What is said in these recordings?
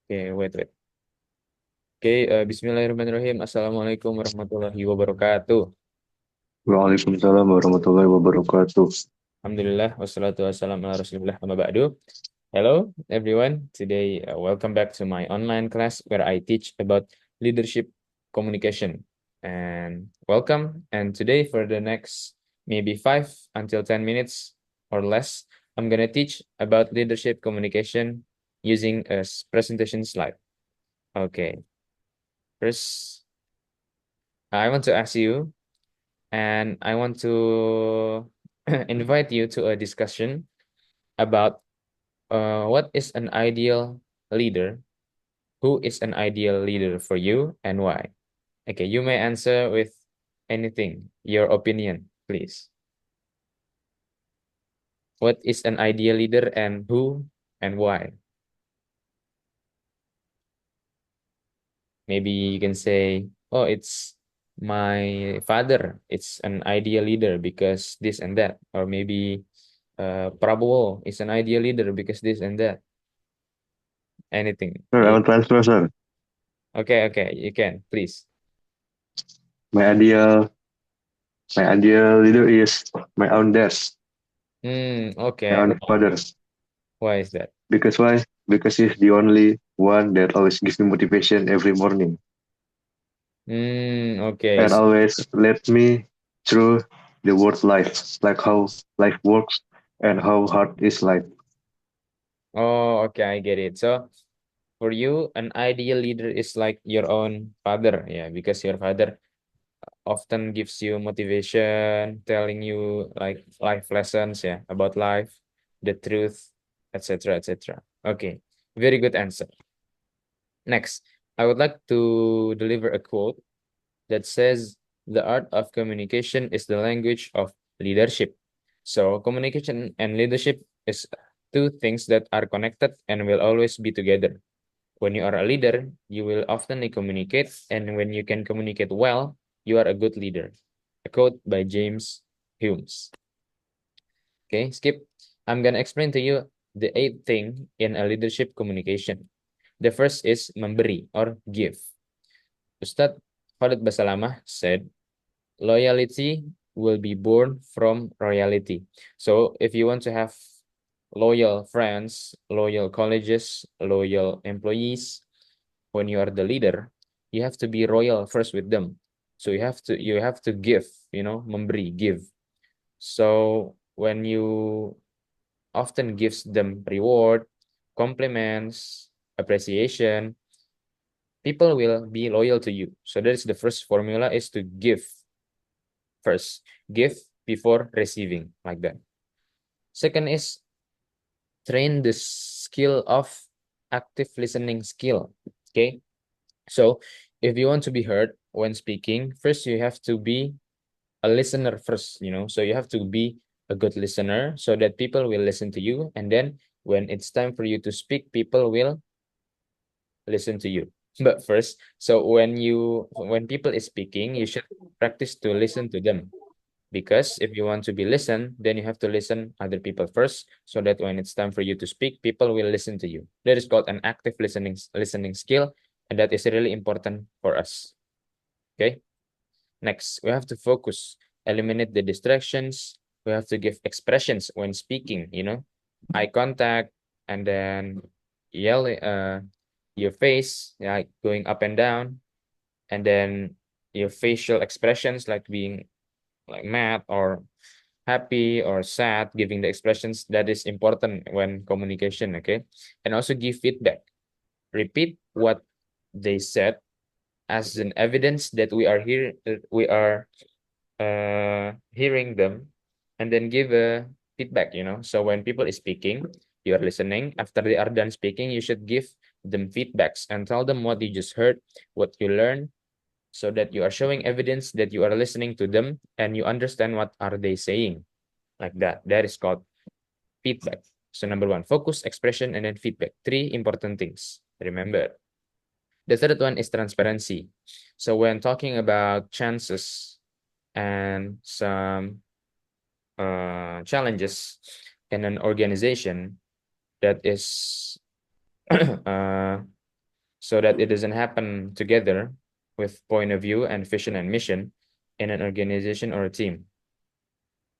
Okay, wait. Okay, Bismillahirrahmanirrahim. Assalamualaikum warahmatullahi wabarakatuh. Waalaikumsalam warahmatullahi wabarakatuh. Alhamdulillah, wassalatu wassalamu ala rasulillah, amma ba'du. Hello, everyone. Today, welcome back to my online class where I teach about leadership communication. And welcome. And today, for the next maybe 5 until 10 minutes or less, I'm going to teach about leadership communication using a presentation slide. Okay, first, I want to ask you, and I want to invite you to a discussion about what is an ideal leader? Who is an ideal leader for you and why? Okay, you may answer with anything, your opinion, please. What is an ideal leader and who and why? Maybe you can say, oh, it's my father. It's an ideal leader because this and that. Or maybe Prabowo is an ideal leader because this and that. Anything. Sir, I will transfer, sir. Okay, you can, please. My ideal, my ideal leader is my own dad, my Okay. own father. Why is that? Because why? Because he's the only one that always gives me motivation every morning Okay. and always let me through the word life, like how life works and how hard is life. Oh, okay, I get it. So for you, an ideal leader is like your own father, yeah, because your father often gives you motivation, telling you like life lessons, yeah, about life, the truth, etc., etc. Okay, very good answer. Next, I would like to deliver a quote that says, "The art of communication is the language of leadership." So, communication and leadership is two things that are connected and will always be together. When you are a leader, you will often communicate, and when you can communicate well, you are a good leader. A quote by James Hume. Okay, skip. I'm gonna explain to you the eighth thing in a leadership communication. The first is memberi or give. Ustadz Khalid Basalamah said, loyalty will be born from royalty. So if you want to have loyal friends, loyal colleges, loyal employees, when you are the leader, you have to be royal first with them. So you have to give, memberi, give. So when you often gives them reward, compliments, appreciation, people will be loyal to you. So that is the first formula is to give first. Give before receiving, like that. Second is train the skill of active listening skill. Okay. So if you want to be heard when speaking, first you have to be a listener first. So you have to be a good listener so that people will listen to you. And then when it's time for you to speak, people will listen to you. But first, so when people is speaking, you should practice to listen to them. Because if you want to be listened, then you have to listen other people first, so that when it's time for you to speak, people will listen to you. That is called an active listening skill, and that is really important for us. Okay. Next, we have to focus, eliminate the distractions. We have to give expressions when speaking. Eye contact, and then yell, your face, like going up and down, and then your facial expressions, like being like mad or happy or sad, giving the expressions that is important when communication. Okay, and also give feedback. Repeat what they said as an evidence that we are hearing them, and then give a feedback. So when people is speaking, you are listening. After they are done speaking, you should give them feedbacks and tell them what you just heard, what you learned, so that you are showing evidence that you are listening to them and you understand what are they saying, like that. That is called feedback. So number one, focus, expression, and then feedback. Three important things. Remember. The third one is transparency. So when talking about chances and some challenges in an organization that is uh, so that it doesn't happen together with point of view and vision and mission in an organization or a team.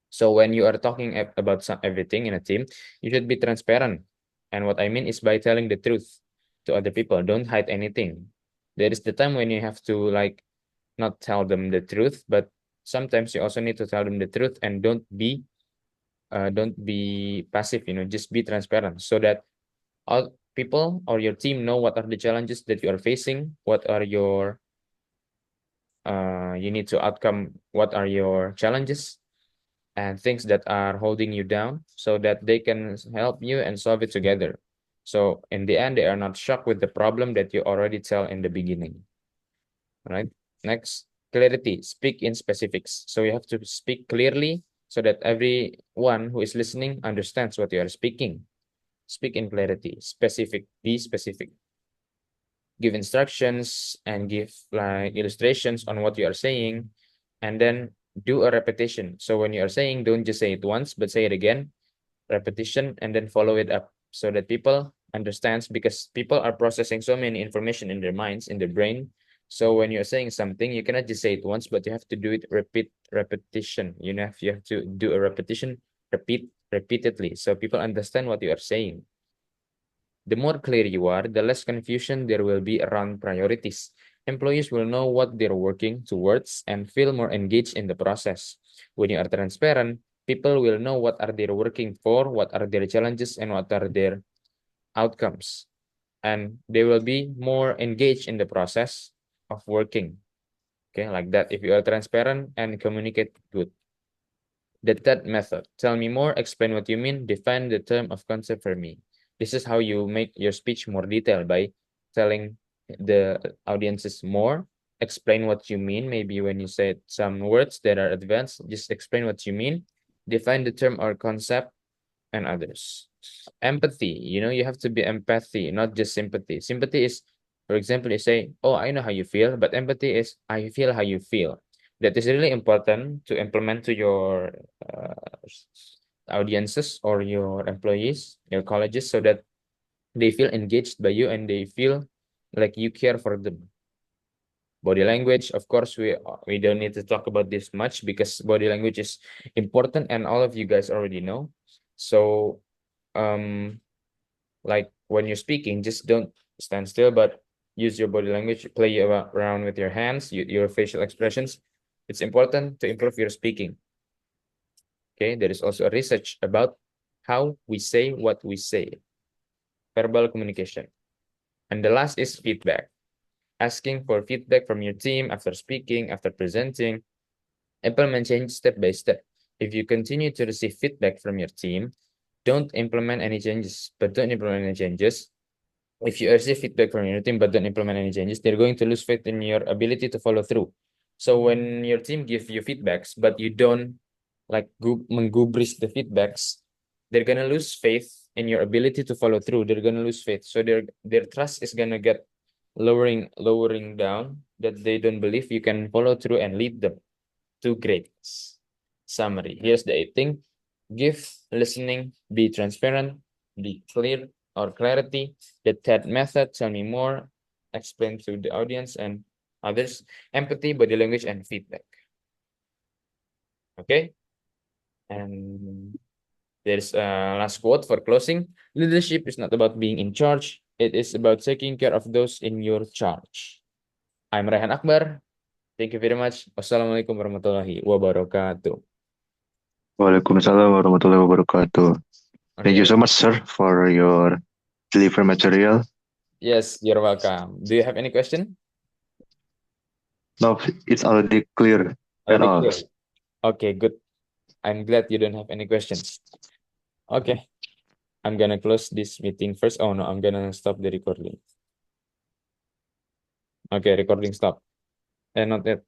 So when you are talking about everything in a team, you should be transparent. And what I mean is by telling the truth to other people. Don't hide anything. There is the time when you have to like not tell them the truth, but sometimes you also need to tell them the truth and don't be passive, just be transparent so that all people or your team know what are the challenges that you are facing, what are your you need to outcome, what are your challenges and things that are holding you down so that they can help you and solve it together. So in the end, they are not shocked with the problem that you already tell in the beginning, right? Next, clarity, speak in specifics. So you have to speak clearly so that everyone who is listening understands what you are speaking. Speak in clarity, specific, be specific. Give instructions and give like illustrations on what you are saying, and then do a repetition. So when you are saying, don't just say it once, but say it again, repetition, and then follow it up so that people understands because people are processing so many information in their minds, in their brain. So when you're saying something, you cannot just say it once, but you have to do it repetition. You have to do a repetition, repeatedly, so people understand what you are saying. The more clear you are, the less confusion there will be around priorities. Employees will know what they're working towards and feel more engaged in the process. When you are transparent, people will know what are they working for, what are their challenges, and what are their outcomes. And they will be more engaged in the process of working. Okay, like that. If you are transparent and communicate good. The third method, tell me more, explain what you mean, define the term of concept for me. This is how you make your speech more detailed by telling the audiences more, explain what you mean. Maybe when you say some words that are advanced, just explain what you mean, define the term or concept, and others. Empathy, you have to be empathy, not just sympathy. Sympathy is, for example, you say, oh, I know how you feel, but empathy is, I feel how you feel. That is really important to implement to your audiences or your employees, your colleges, so that they feel engaged by you and they feel like you care for them. Body language, of course, we don't need to talk about this much because body language is important and all of you guys already know. So um like when you're speaking, just don't stand still, but use your body language, play around with your hands, your facial expressions. It's important to improve your speaking. Okay, there is also a research about how we say what we say, verbal communication. And the last is feedback, asking for feedback from your team after speaking, after presenting. Implement change step by step. If you continue to receive feedback from your team, don't implement any changes, but don't implement any changes. If you receive feedback from your team but don't implement any changes, they're going to lose faith in your ability to follow through. So when your team gives you feedbacks, but you don't like menggubris the feedbacks, they're gonna lose faith in your ability to follow through. They're gonna lose faith. So their trust is gonna get lowering down, that they don't believe you can follow through and lead them to greatness. Summary. Here's the eighth thing. Give listening, be transparent, be clear or clarity. The third method, tell me more, explain to the audience and others, empathy, body language, and feedback. Okay. And there's a last quote for closing. Leadership is not about being in charge. It is about taking care of those in your charge. I'm Raihan Akbar. Thank you very much. Wassalamualaikum warahmatullahi wabarakatuh. Waalaikumsalam warahmatullahi wabarakatuh. Thank you Okay. so much, sir, for your delivery material. Yes, you're welcome. Do you have any question? Now it's already clear and Already all. clear. Okay, good. I'm glad you don't have any questions. Okay, I'm gonna close this meeting first. Oh no, I'm gonna stop the recording. Okay, recording stop. And not yet.